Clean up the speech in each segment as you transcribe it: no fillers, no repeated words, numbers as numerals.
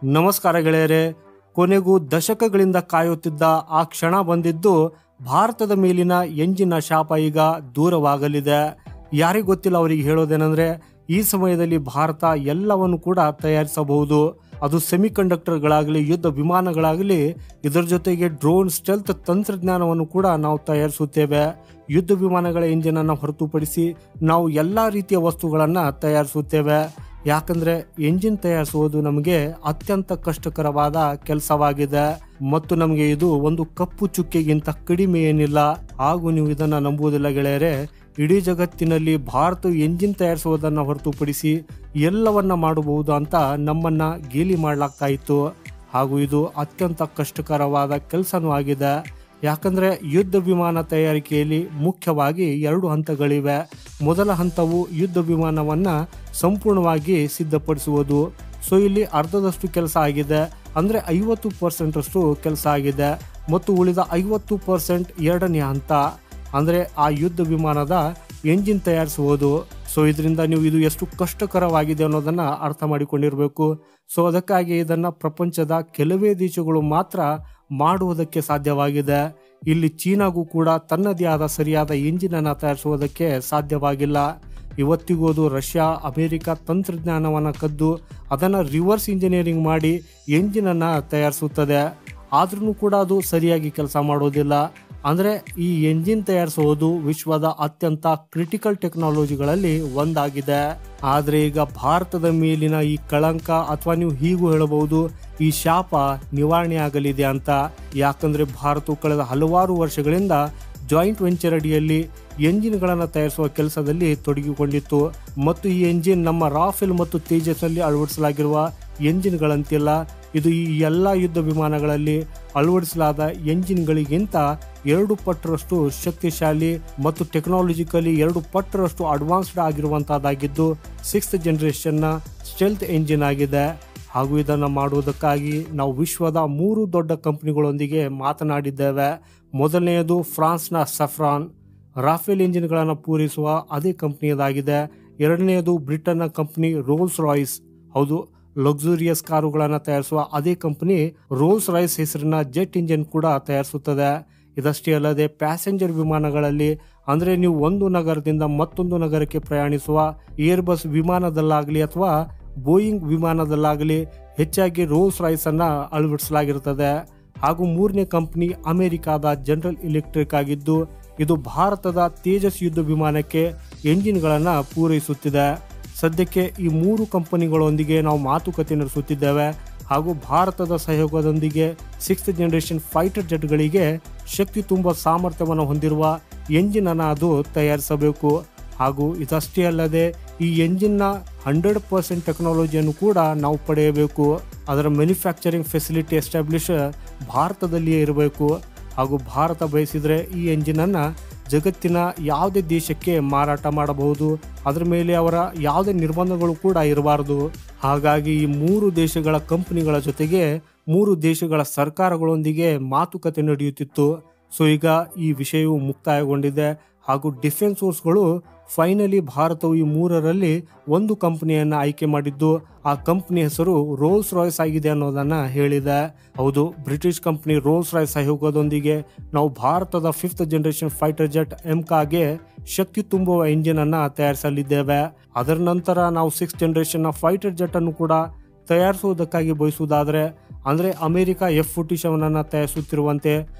ನಮಸ್ಕಾರ ಗೆಳೆಯರೆ. ಕೊನೆಗೂ ದಶಕಗಳಿಂದ ಕಾಯುತ್ತಿದ್ದ ಆ ಕ್ಷಣ ಬಂದಿದ್ದು ಭಾರತದ ಮೇಲಿನ ಎಂಜಿನ್ನ ಶಾಪ ಈಗ ದೂರವಾಗಲಿದೆ. ಯಾರಿಗೆ ಗೊತ್ತಿಲ್ಲ ಅವರಿಗೆ ಹೇಳೋದೇನೆಂದ್ರೆ, ಈ ಸಮಯದಲ್ಲಿ ಭಾರತ ಎಲ್ಲವನ್ನು ಕೂಡ ತಯಾರಿಸಬಹುದು. ಅದು ಸೆಮಿಕಂಡಕ್ಟರ್ಗಳಾಗಲಿ, ಯುದ್ಧ ವಿಮಾನಗಳಾಗಲಿ, ಇದರ ಜೊತೆಗೆ ಡ್ರೋನ್, ಸ್ಟೆಲ್ತ್ ತಂತ್ರಜ್ಞಾನವನ್ನು ಕೂಡ ನಾವು ತಯಾರಿಸುತ್ತೇವೆ. ಯುದ್ಧ ವಿಮಾನಗಳ ಎಂಜಿನ್ ಅನ್ನು ಹೊರತುಪಡಿಸಿ ನಾವು ಎಲ್ಲ ರೀತಿಯ ವಸ್ತುಗಳನ್ನು ತಯಾರಿಸುತ್ತೇವೆ. ಯಾಕಂದ್ರೆ ಎಂಜಿನ್ ತಯಾರಿಸುವುದು ನಮಗೆ ಅತ್ಯಂತ ಕಷ್ಟಕರವಾದ ಕೆಲಸವಾಗಿದೆ ಮತ್ತು ನಮಗೆ ಇದು ಒಂದು ಕಪ್ಪು ಚುಕ್ಕೆಗಿಂತ ಕಡಿಮೆ ಏನಿಲ್ಲ. ಹಾಗೂ ನೀವು ಇದನ್ನ ನಂಬುವುದಿಲ್ಲ ಗೆಳೆಯರೆ, ಇಡೀ ಜಗತ್ತಿನಲ್ಲಿ ಭಾರತ ಎಂಜಿನ್ ತಯಾರಿಸುವುದನ್ನು ಹೊರತುಪಡಿಸಿ ಎಲ್ಲವನ್ನ ಮಾಡಬಹುದು ಅಂತ ನಮ್ಮನ್ನ ಗೇಲಿ ಮಾಡಲಾಗ್ತಾ ಇತ್ತು. ಹಾಗೂ ಇದು ಅತ್ಯಂತ ಕಷ್ಟಕರವಾದ ಕೆಲಸನೂ ಆಗಿದೆ. ಯಾಕಂದ್ರೆ ಯುದ್ಧ ವಿಮಾನ ತಯಾರಿಕೆಯಲ್ಲಿ ಮುಖ್ಯವಾಗಿ 2 ಹಂತಗಳಿವೆ. ಮೊದಲ ಹಂತವು ಯುದ್ಧ ವಿಮಾನವನ್ನ ಸಂಪೂರ್ಣವಾಗಿ ಸಿದ್ಧಪಡಿಸುವುದು. ಸೊ ಇಲ್ಲಿ ಅರ್ಧದಷ್ಟು ಕೆಲಸ ಆಗಿದೆ, ಅಂದ್ರೆ 50% ಅಷ್ಟು ಕೆಲಸ ಆಗಿದೆ. ಮತ್ತು ಉಳಿದ 50% ಎರಡನೇ ಹಂತ, ಅಂದ್ರೆ ಆ ಯುದ್ಧ ವಿಮಾನದ ಎಂಜಿನ್ ತಯಾರಿಸುವುದು. ಸೊ ಇದರಿಂದ ನೀವು ಇದು ಎಷ್ಟು ಕಷ್ಟಕರವಾಗಿದೆ ಅನ್ನೋದನ್ನ ಅರ್ಥ ಮಾಡಿಕೊಂಡಿರಬೇಕು. ಸೊ ಅದಕ್ಕಾಗಿ ಇದನ್ನ ಪ್ರಪಂಚದ ಕೆಲವೇ ದೇಶಗಳು ಮಾತ್ರ ಮಾಡುವುದಕ್ಕೆ ಸಾಧ್ಯವಾಗಿದೆ. ಇಲ್ಲಿ ಚೀನಾಗೂ ಕೂಡ ತನ್ನದೇ ಆದ ಸರಿಯಾದ ಎಂಜಿನ್ ಅನ್ನು ತಯಾರಿಸುವುದಕ್ಕೆ ಸಾಧ್ಯವಾಗಿಲ್ಲ. ಇವತ್ತಿಗೂ ಅದು ರಷ್ಯಾ, ಅಮೆರಿಕ ತಂತ್ರಜ್ಞಾನವನ್ನು ಕದ್ದು ಅದನ್ನು ರಿವರ್ಸ್ ಇಂಜಿನಿಯರಿಂಗ್ ಮಾಡಿ ಎಂಜಿನ್ ಅನ್ನು ತಯಾರಿಸುತ್ತದೆ. ಆದ್ರೂ ಕೂಡ ಅದು ಸರಿಯಾಗಿ ಕೆಲಸ ಮಾಡೋದಿಲ್ಲ. ಅಂದರೆ ಈ ಎಂಜಿನ್ ತಯಾರಿಸುವುದು ವಿಶ್ವದ ಅತ್ಯಂತ ಕ್ರಿಟಿಕಲ್ ಟೆಕ್ನಾಲಜಿಗಳಲ್ಲಿ ಒಂದಾಗಿದೆ. ಆದರೆ ಈಗ ಭಾರತದ ಮೇಲಿನ ಈ ಕಳಂಕ, ಅಥವಾ ನೀವು ಹೀಗೂ ಹೇಳಬಹುದು, ಈ ಶಾಪ ನಿವಾರಣೆ ಆಗಲಿದೆ ಅಂತ. ಯಾಕಂದ್ರೆ ಭಾರತವು ಕಳೆದ ಹಲವಾರು ವರ್ಷಗಳಿಂದ ಜಾಯಿಂಟ್ ವೆಂಚರ್ ಅಡಿಯಲ್ಲಿ ಎಂಜಿನ್ಗಳನ್ನು ತಯಾರಿಸುವ ಕೆಲಸದಲ್ಲಿ ತೊಡಗಿಕೊಂಡಿತ್ತು. ಮತ್ತು ಈ ಎಂಜಿನ್ ನಮ್ಮ ರಾಫೆಲ್ ಮತ್ತು ತೇಜಸ್ನಲ್ಲಿ ಅಳವಡಿಸಲಾಗಿರುವ ಎಂಜಿನ್ಗಳಂತಿಲ್ಲ. ಇದು ಈ ಎಲ್ಲ ಯುದ್ಧ ವಿಮಾನಗಳಲ್ಲಿ ಅಳವಡಿಸಲಾದ ಎಂಜಿನ್ಗಳಿಗಿಂತ 2 ಪಟ್ಟರಷ್ಟು ಶಕ್ತಿಶಾಲಿ ಮತ್ತು ಟೆಕ್ನಾಲಜಿಕಲಿ 2 ಪಟ್ಟರಷ್ಟು ಅಡ್ವಾನ್ಸ್ಡ್ ಆಗಿರುವಂತಹದ್ದಾಗಿದ್ದು 6th ಜನರೇಷನ್ನ ಸ್ಟೆಲ್ತ್ ಎಂಜಿನ್ ಆಗಿದೆ. ಹಾಗೂ ಇದನ್ನು ಮಾಡುವುದಕ್ಕಾಗಿ ನಾವು ವಿಶ್ವದ 3 ದೊಡ್ಡ ಕಂಪನಿಗಳೊಂದಿಗೆ ಮಾತನಾಡಿದ್ದೇವೆ. ಮೊದಲನೆಯದು ಫ್ರಾನ್ಸ್ನ ಸಫ್ರಾನ್, ರಾಫೆಲ್ ಎಂಜಿನ್ಗಳನ್ನು ಪೂರೈಸುವ ಅದೇ ಕಂಪನಿಯದಾಗಿದೆ. ಎರಡನೆಯದು ಬ್ರಿಟನ್ನ ಕಂಪನಿ ರೋಲ್ಸ್ ರಾಯ್ಸ್, ಹೌದು, ಲಕ್ಸುರಿಯಸ್ ಕಾರುಗಳನ್ನು ತಯಾರಿಸುವ ಅದೇ ಕಂಪನಿ ರೋಲ್ಸ್ ರಾಯ್ಸ್ ಹೆಸರಿನ ಜೆಟ್ ಇಂಜಿನ್ ಕೂಡ ತಯಾರಿಸುತ್ತದೆ. ಇದಷ್ಟೇ ಅಲ್ಲದೆ ಪ್ಯಾಸೆಂಜರ್ ವಿಮಾನಗಳಲ್ಲಿ, ಅಂದರೆ ನೀವು ಒಂದು ನಗರದಿಂದ ಮತ್ತೊಂದು ನಗರಕ್ಕೆ ಪ್ರಯಾಣಿಸುವ ಏರ್ಬಸ್ ವಿಮಾನದಲ್ಲಾಗಲಿ ಅಥವಾ ಬೋಯಿಂಗ್ ವಿಮಾನದಲ್ಲಾಗಲಿ ಹೆಚ್ಚಾಗಿ ರೋಲ್ಸ್ ರಾಯ್ಸ್ ಅನ್ನ ಅಳವಡಿಸಲಾಗಿರುತ್ತದೆ. ಹಾಗೂ ಮೂರನೇ ಕಂಪನಿ ಅಮೆರಿಕಾದ ಜನರಲ್ ಎಲೆಕ್ಟ್ರಿಕ್ ಆಗಿದ್ದು, ಇದು ಭಾರತದ ತೇಜಸ್ ಯುದ್ಧ ವಿಮಾನಕ್ಕೆ ಎಂಜಿನ್ಗಳನ್ನು ಪೂರೈಸುತ್ತಿದೆ. ಸದ್ಯಕ್ಕೆ ಈ 3 ಕಂಪನಿಗಳೊಂದಿಗೆ ನಾವು ಮಾತುಕತೆ ನಡೆಸುತ್ತಿದ್ದೇವೆ. ಹಾಗೂ ಭಾರತದ ಸಹಯೋಗದೊಂದಿಗೆ 6th ಜನರೇಷನ್ ಫೈಟರ್ ಜೆಟ್ಗಳಿಗೆ ಶಕ್ತಿ ತುಂಬುವ ಸಾಮರ್ಥ್ಯವನ್ನು ಹೊಂದಿರುವ ಎಂಜಿನ್ ಅನ್ನು ಅದು ತಯಾರಿಸಬೇಕು. ಹಾಗೂ ಇದಷ್ಟೇ ಅಲ್ಲದೆ ಈ ಎಂಜಿನ್ನ 100% ಟೆಕ್ನಾಲಜಿಯನ್ನು ಕೂಡ ನಾವು ಪಡೆಯಬೇಕು. ಅದರ ಮ್ಯಾನುಫ್ಯಾಕ್ಚರಿಂಗ್ ಫೆಸಿಲಿಟಿ ಎಸ್ಟಾಬ್ಲಿಷ್ ಭಾರತದಲ್ಲಿಯೇ ಇರಬೇಕು. ಹಾಗೂ ಭಾರತ ಬಯಸಿದರೆ ಈ ಎಂಜಿನನ್ನು ಜಗತ್ತಿನ ಯಾವುದೇ ದೇಶಕ್ಕೆ ಮಾರಾಟ ಮಾಡಬಹುದು. ಅದರ ಮೇಲೆ ಅವರ ಯಾವುದೇ ನಿರ್ಬಂಧಗಳು ಕೂಡ ಇರಬಾರದು. ಹಾಗಾಗಿ ಈ 3 ದೇಶಗಳ ಕಂಪನಿಗಳ ಜೊತೆಗೆ 3 ದೇಶಗಳ ಸರ್ಕಾರಗಳೊಂದಿಗೆ ಮಾತುಕತೆ ನಡೆಯುತ್ತಿತ್ತು. ಸೊ ಈಗ ಈ ವಿಷಯವು ಮುಕ್ತಾಯಗೊಂಡಿದೆ. ಹಾಗೂ ಡಿಫೆನ್ಸ್ ಸೋರ್ಸ್ಗಳು ಫೈನಲಿ ಭಾರತವು ಈ 3ರಲ್ಲಿ ಒಂದು ಕಂಪನಿಯನ್ನು ಆಯ್ಕೆ ಮಾಡಿದ್ದು, ಆ ಕಂಪನಿ ಹೆಸರು ರೋಲ್ಸ್ ರಾಯ್ಸ್ ಆಗಿದೆ ಅನ್ನೋದನ್ನ ಹೇಳಿದೆ. ಹೌದು, ಬ್ರಿಟಿಷ್ ಕಂಪನಿ ರೋಲ್ಸ್ ರಾಯ್ಸ್ ಸಹಯೋಗದೊಂದಿಗೆ ನಾವು ಭಾರತದ 5th ಜನರೇಷನ್ ಫೈಟರ್ ಜೆಟ್ MKಗೆ ಶಕ್ತಿ ತುಂಬುವ ಎಂಜಿನ್ ಅನ್ನ ತಯಾರಿಸಲಿದ್ದೇವೆ. ಅದರ ನಂತರ ನಾವು 6th ಜನರೇಷನ್ ಫೈಟರ್ ಜೆಟ್ ಅನ್ನು ಕೂಡ ತಯಾರಿಸುವುದಕ್ಕಾಗಿ ಬಯಸುವುದಾದರೆ, ಅಂದರೆ ಅಮೆರಿಕ F-47 ಅನ್ನು ತಯಾರಿಸುತ್ತಿರುವಂತೆ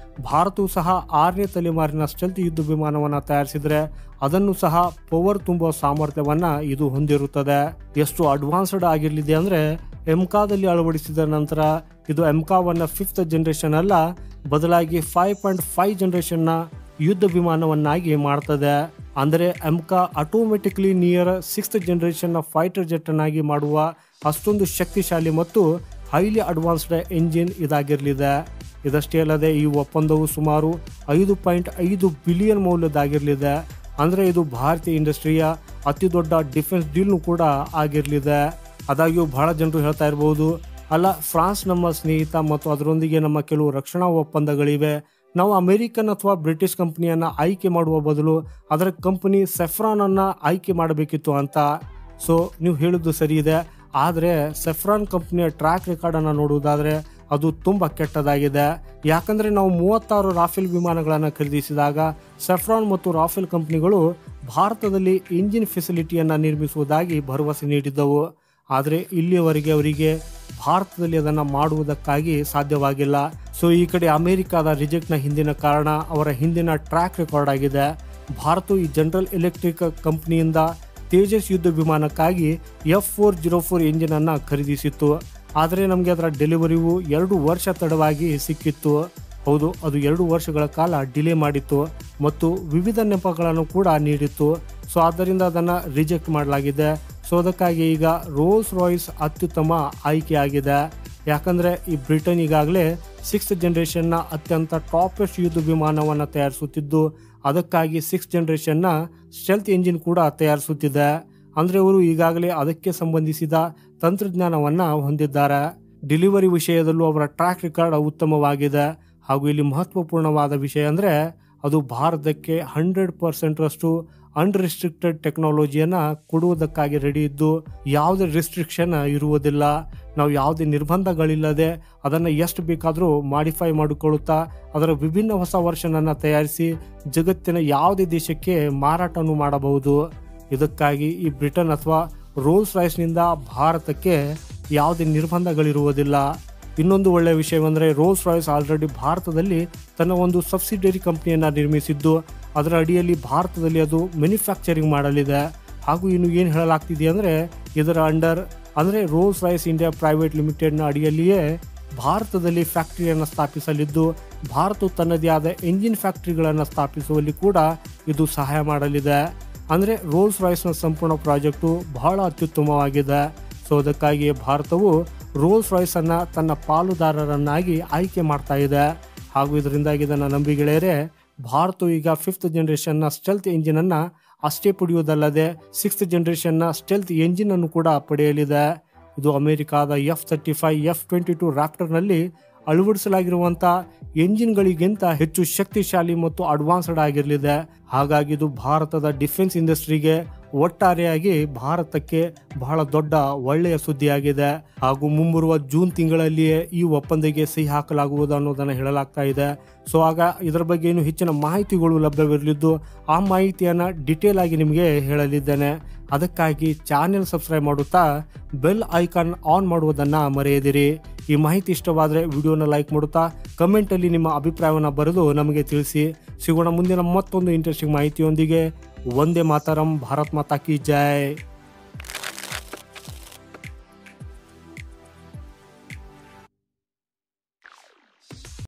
ಭಾರತವು ಸಹ 6ನೇ ತಲೆಮಾರಿನ ಸ್ಟೆಲ್ತ್ ಯುದ್ಧ ವಿಮಾನವನ್ನು ತಯಾರಿಸಿದರೆ ಅದನ್ನು ಸಹ ಪವರ್ ತುಂಬುವ ಸಾಮರ್ಥ್ಯವನ್ನ ಇದು ಹೊಂದಿರುತ್ತದೆ. ಎಷ್ಟು ಅಡ್ವಾನ್ಸ್ಡ್ ಆಗಿರಲಿದೆ ಅಂದರೆ, MKದಲ್ಲಿ ಅಳವಡಿಸಿದ ನಂತರ ಇದು MK1 5th ಜನರೇಷನ್ ಅಲ್ಲ, ಬದಲಾಗಿ 5.5 ಜನರೇಷನ್ನ ಯುದ್ಧ ವಿಮಾನವನ್ನಾಗಿ ಮಾಡ್ತದೆ. ಅಂದರೆ MK automatically near 6th generation fighter jet ಅನ್ನಾಗಿ ಮಾಡುವ ಅಷ್ಟೊಂದು ಶಕ್ತಿಶಾಲಿ ಮತ್ತು ಹೈಲಿ ಅಡ್ವಾನ್ಸ್ಡ್ ಎಂಜಿನ್ ಇದಾಗಿರಲಿದೆ. ಇದಷ್ಟೇ ಅಲ್ಲದೆ ಈ ಒಪ್ಪಂದವು ಸುಮಾರು 5.5 ಬಿಲಿಯನ್ ಮೌಲ್ಯದಾಗಿರಲಿದೆ. ಅಂದರೆ ಇದು ಭಾರತೀಯ ಇಂಡಸ್ಟ್ರಿಯ ಅತಿ ದೊಡ್ಡ ಡಿಫೆನ್ಸ್ ಡೀಲ್ನು ಕೂಡ ಆಗಿರಲಿದೆ. ಆದಾಗ್ಯೂ ಬಹಳ ಜನರು ಹೇಳ್ತಾ ಇರಬಹುದು, ಅಲ್ಲ, ಫ್ರಾನ್ಸ್ ನಮ್ಮ ಸ್ನೇಹಿತ ಮತ್ತು ಅದರೊಂದಿಗೆ ನಮ್ಮ ಕೆಲವು ರಕ್ಷಣಾ ಒಪ್ಪಂದಗಳಿವೆ, ನಾವು ಅಮೆರಿಕನ್ ಅಥವಾ ಬ್ರಿಟಿಷ್ ಕಂಪನಿಯನ್ನು ಆಯ್ಕೆ ಮಾಡುವ ಬದಲು ಅದರ ಕಂಪನಿ ಸೆಫ್ರಾನ್ ಅನ್ನ ಆಯ್ಕೆ ಮಾಡಬೇಕಿತ್ತು ಅಂತ. ಸೊ ನೀವು ಹೇಳಿದ್ದು ಸರಿ ಇದೆ, ಆದರೆ ಸೆಫ್ರಾನ್ ಕಂಪ್ನಿಯ ಟ್ರ್ಯಾಕ್ ರೆಕಾರ್ಡನ್ನು ನೋಡುವುದಾದರೆ ಅದು ತುಂಬ ಕೆಟ್ಟದಾಗಿದೆ. ಯಾಕಂದರೆ ನಾವು 36 ರಾಫೆಲ್ ವಿಮಾನಗಳನ್ನು ಖರೀದಿಸಿದಾಗ ಸೆಫ್ರಾನ್ ಮತ್ತು ರಾಫೆಲ್ ಕಂಪ್ನಿಗಳು ಭಾರತದಲ್ಲಿ ಇಂಜಿನ್ ಫೆಸಿಲಿಟಿಯನ್ನು ನಿರ್ಮಿಸುವುದಾಗಿ ಭರವಸೆ ನೀಡಿದ್ದವು. ಆದರೆ ಇಲ್ಲಿಯವರೆಗೆ ಅವರಿಗೆ ಭಾರತದಲ್ಲಿ ಅದನ್ನು ಮಾಡುವುದಕ್ಕಾಗಿ ಸಾಧ್ಯವಾಗಿಲ್ಲ. ಸೊ ಈ ಕಡೆ ಅಮೆರಿಕಾದ ರಿಜೆಕ್ಟ್ನ ಹಿಂದಿನ ಕಾರಣ ಅವರ ಹಿಂದಿನ ಟ್ರ್ಯಾಕ್ ರೆಕಾರ್ಡ್ ಆಗಿದೆ. ಭಾರತವು ಈ ಜನರಲ್ ಎಲೆಕ್ಟ್ರಿಕ್ ಕಂಪ್ನಿಯಿಂದ ತೇಜಸ್ ಯುದ್ಧ ವಿಮಾನಕ್ಕಾಗಿ F404 ಎಂಜಿನನ್ನು ಖರೀದಿಸಿತ್ತು. ಆದರೆ ನಮಗೆ ಅದರ ಡೆಲಿವರಿಯು 2 ವರ್ಷ ತಡವಾಗಿ ಸಿಕ್ಕಿತ್ತು. ಹೌದು, ಅದು 2 ವರ್ಷಗಳ ಕಾಲ ಡಿಲೇ ಮಾಡಿತ್ತು ಮತ್ತು ವಿವಿಧ ನೆಪಗಳನ್ನು ಕೂಡ ನೀಡಿತ್ತು. ಸೊ ಆದ್ದರಿಂದ ಅದನ್ನು ರಿಜೆಕ್ಟ್ ಮಾಡಲಾಗಿದೆ. ಸೊ ಅದಕ್ಕಾಗಿ ಈಗ ರೋಲ್ಸ್ ರಾಯ್ಸ್ ಅತ್ಯುತ್ತಮ ಆಯ್ಕೆಯಾಗಿದೆ. ಯಾಕಂದರೆ ಈ ಬ್ರಿಟನ್ ಈಗಾಗಲೇ 6th ಜನರೇಷನ್ನ ಅತ್ಯಂತ ಟಾಪೆಸ್ಟ್ ಯುದ್ಧ ವಿಮಾನವನ್ನು ತಯಾರಿಸುತ್ತಿದ್ದು ಅದಕ್ಕಾಗಿ 6th ಜನರೇಷನ್ನ ಸ್ಟೆಲ್ತ್ ಎಂಜಿನ್ ಕೂಡ ತಯಾರಿಸುತ್ತಿದೆ. ಅಂದರೆ ಅವರು ಈಗಾಗಲೇ ಅದಕ್ಕೆ ಸಂಬಂಧಿಸಿದ ತಂತ್ರಜ್ಞಾನವನ್ನು ಹೊಂದಿದ್ದಾರೆ. ಡೆಲಿವರಿ ವಿಷಯದಲ್ಲೂ ಅವರ ಟ್ರ್ಯಾಕ್ ರೆಕಾರ್ಡ್ ಉತ್ತಮವಾಗಿದೆ. ಹಾಗೂ ಇಲ್ಲಿ ಮಹತ್ವಪೂರ್ಣವಾದ ವಿಷಯ ಅಂದರೆ ಅದು ಭಾರತಕ್ಕೆ 100% ಅನ್ರಿಸ್ಟ್ರಿಕ್ಟೆಡ್ ಟೆಕ್ನಾಲಜಿಯನ್ನು ಕೊಡುವುದಕ್ಕಾಗಿ ರೆಡಿ ಇದ್ದು ಯಾವುದೇ ರಿಸ್ಟ್ರಿಕ್ಷನ್ ಇರುವುದಿಲ್ಲ. ನಾವು ಯಾವುದೇ ನಿರ್ಬಂಧಗಳಿಲ್ಲದೆ ಅದನ್ನು ಎಷ್ಟು ಬೇಕಾದರೂ ಮಾಡಿಫೈ ಮಾಡಿಕೊಳ್ಳುತ್ತಾ ಅದರ ವಿಭಿನ್ನ ಹೊಸ ವರ್ಷನನ್ನು ತಯಾರಿಸಿ ಜಗತ್ತಿನ ಯಾವುದೇ ದೇಶಕ್ಕೆ ಮಾರಾಟವನ್ನು ಮಾಡಬಹುದು. ಇದಕ್ಕಾಗಿ ಈ ಬ್ರಿಟನ್ ಅಥವಾ ರೋಲ್ಸ್ ರಾಯ್ಸ್ನಿಂದ ಭಾರತಕ್ಕೆ ಯಾವುದೇ ನಿರ್ಬಂಧಗಳಿರುವುದಿಲ್ಲ. ಇನ್ನೊಂದು ಒಳ್ಳೆಯ ವಿಷಯವೆಂದರೆ ರೋಲ್ಸ್ ರಾಯ್ಸ್ ಆಲ್ರೆಡಿ ಭಾರತದಲ್ಲಿ ತನ್ನ ಒಂದು ಸಬ್ಸಿಡಿಯರಿ ಕಂಪ್ನಿಯನ್ನು ನಿರ್ಮಿಸಿದ್ದು ಅದರ ಅಡಿಯಲ್ಲಿ ಭಾರತದಲ್ಲಿ ಅದು ಮ್ಯಾನುಫ್ಯಾಕ್ಚರಿಂಗ್ ಮಾಡಲಿದೆ. ಹಾಗೂ ಇನ್ನು ಏನು ಹೇಳಲಾಗ್ತಿದೆ ಅಂದರೆ ಇದರ ಅಂಡರ್ ಅಂದರೆ ರೋಲ್ಸ್ ರಾಯ್ಸ್ ಇಂಡಿಯಾ ಪ್ರೈವೇಟ್ ಲಿಮಿಟೆಡ್ನ ಅಡಿಯಲ್ಲಿಯೇ ಭಾರತದಲ್ಲಿ ಫ್ಯಾಕ್ಟರಿಯನ್ನು ಸ್ಥಾಪಿಸಲಿದ್ದು ಭಾರತವು ತನ್ನದೇ ಆದ ಎಂಜಿನ್ ಫ್ಯಾಕ್ಟರಿಗಳನ್ನು ಸ್ಥಾಪಿಸುವಲ್ಲಿ ಕೂಡ ಇದು ಸಹಾಯ ಮಾಡಲಿದೆ. ಅಂದರೆ ರೋಲ್ಸ್ ರಾಯ್ಸ್ನ ಸಂಪೂರ್ಣ ಪ್ರಾಜೆಕ್ಟು ಬಹಳ ಅತ್ಯುತ್ತಮವಾಗಿದೆ. ಸೊ ಅದಕ್ಕಾಗಿ ಭಾರತವು ರೋಲ್ಸ್ ರಾಯ್ಸನ್ನು ತನ್ನ ಪಾಲುದಾರರನ್ನಾಗಿ ಆಯ್ಕೆ ಮಾಡ್ತಾ ಇದೆ. ಹಾಗೂ ಇದರಿಂದಾಗಿ ಇದನ್ನು ನಂಬಿ ಗೆಳೆಯರೆ, ಭಾರತವು ಈಗ 5th ಜನರೇಷನ್ನ ಸ್ಟೆಲ್ತ್ ಎಂಜಿನನ್ನು ಅಷ್ಟೇ ಪಡೆಯುವುದಲ್ಲದೆ 6th ಜನರೇಷನ್ನ ಸ್ಟೆಲ್ತ್ ಎಂಜಿನನ್ನು ಕೂಡ ಪಡೆಯಲಿದೆ. ಇದು ಅಮೆರಿಕಾದ F-35 F-22 ರಾಪ್ಟರ್ನಲ್ಲಿ ಅಳವಡಿಸಲಾಗಿರುವಂಥ ಎಂಜಿನ್ಗಳಿಗಿಂತ ಹೆಚ್ಚು ಶಕ್ತಿಶಾಲಿ ಮತ್ತು ಅಡ್ವಾನ್ಸ್ಡ್ ಆಗಿರಲಿದೆ. ಹಾಗಾಗಿ ಇದು ಭಾರತದ ಡಿಫೆನ್ಸ್ ಇಂಡಸ್ಟ್ರಿಗೆ ಒಟ್ಟಾರೆಯಾಗಿ ಭಾರತಕ್ಕೆ ಬಹಳ ದೊಡ್ಡ ಒಳ್ಳೆಯ ಸುದ್ದಿಯಾಗಿದೆ. ಹಾಗೂ ಮುಂಬರುವ ಜೂನ್ ತಿಂಗಳಲ್ಲಿಯೇ ಈ ಒಪ್ಪಂದಕ್ಕೆ ಸಹಿ ಹಾಕಲಾಗುವುದು ಅನ್ನೋದನ್ನು ಹೇಳಲಾಗ್ತಾ ಇದೆ. ಸೊ ಆಗ ಇದರ ಬಗ್ಗೆ ಇನ್ನೂ ಹೆಚ್ಚಿನ ಮಾಹಿತಿಗಳು ಲಭ್ಯವಿರಲಿದ್ದು ಆ ಮಾಹಿತಿಯನ್ನು ಡಿಟೇಲ್ ಆಗಿ ನಿಮಗೆ ಹೇಳಲಿದ್ದೇನೆ. ಅದಕ್ಕಾಗಿ ಚಾನೆಲ್ ಸಬ್ಸ್ಕ್ರೈಬ್ ಮಾಡುತ್ತಾ ಬೆಲ್ ಐಕಾನ್ ಆನ್ ಮಾಡುವುದನ್ನು ಮರೆಯದಿರಿ. ಈ ಮಾಹಿತಿ ಇಷ್ಟವಾದರೆ ವಿಡಿಯೋನ ಲೈಕ್ ಮಾಡುತ್ತಾ ಕಮೆಂಟಲ್ಲಿ ನಿಮ್ಮ ಅಭಿಪ್ರಾಯವನ್ನು ಬರೆದು ನಮಗೆ ತಿಳಿಸಿ. ಸಿಗೋಣ ಮುಂದಿನ ಮತ್ತೊಂದು ಇಂಟ್ರೆಸ್ಟಿಂಗ್ ಮಾಹಿತಿಯೊಂದಿಗೆ. ವಂದೇ ಮಾತರಂ. ಭಾರತ್ ಮಾತಾ ಕಿ ಜೈ.